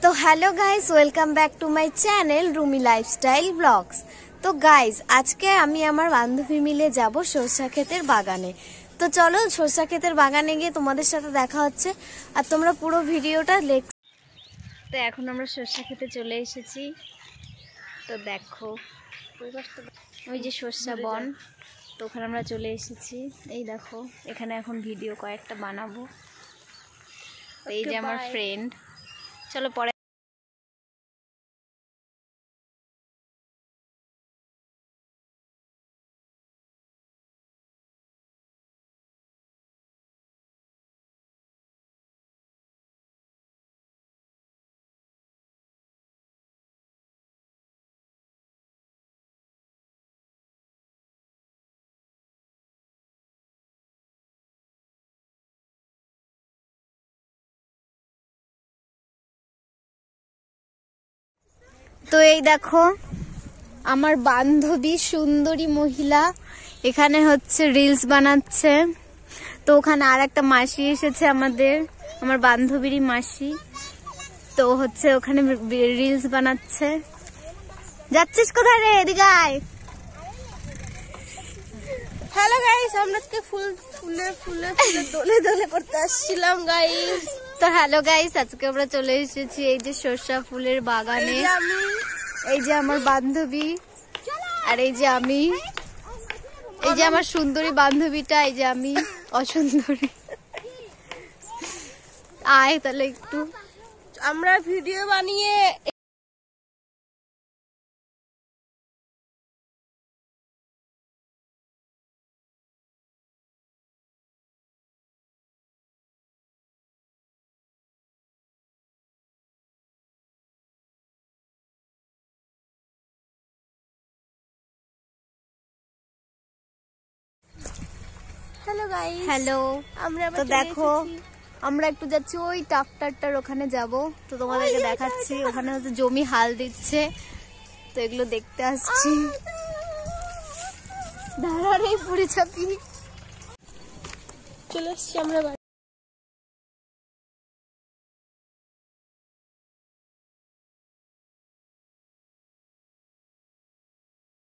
तो hello guys welcome back to my channel Rumi lifestyle blogs. तो guys आज के आमी आमार बान्धबी मिले जाबो সরষা ক্ষেতের বাগানে। तो चलो সরষা ক্ষেতের বাগানে গিয়ে তোমাদের সাথে দেখা হচ্ছে আর তোমরা পুরো ভিডিওটা দেখ। তো এখন আমরা সরষা ক্ষেতে চলে এসেছি। তো দেখো ওই যে সরষা বন, তো ওখানে আমরা চলে এসেছি। এই দেখো এখানে এখন ভিডিও কয়েকটা বানাবো। এই যে আমার ফ্রেন্ড, চলো পরে। তো এই দেখো আমার বান্ধবী সুন্দরী মহিলা এখানে হচ্ছে রিলস বানাচ্ছে। তো ওখানে আর একটা মাসি এসেছে আমাদের, আমার বান্ধবীরই মাসি। তো হচ্ছে ওখানে রিলস বানাচ্ছে। যাচ্ছিস কোথায় রে? এদিকে আয়। হ্যালো গাইস, আমরা আজকে ফুলে দোলে দোলে করতে আসছিলাম গাইস। তো হ্যালো গাইস, আজকে আমরা চলে এসেছি এই যে সরষা ফুলের বাগানে। এই যে আমার বান্ধবী আর এই যে আমি, এই যে আমার সুন্দরী বান্ধবীটা, এই যে আমি অসুন্দরী। আয় তাহলে একটু আমরা ভিডিও বানিয়ে হ্যালো গাইস, হ্যালো। আমরা তো দেখো আমরা একটু যাচ্ছি ওই ট্রাক্টরটার ওখানে যাব। তো তোমাদেরকে দেখাচ্ছি, ওখানে হচ্ছে জমি হাল দিচ্ছে। তো এগুলো দেখতে আসছি। ধারারে পুরি চাপি চলে আসছি আমরা।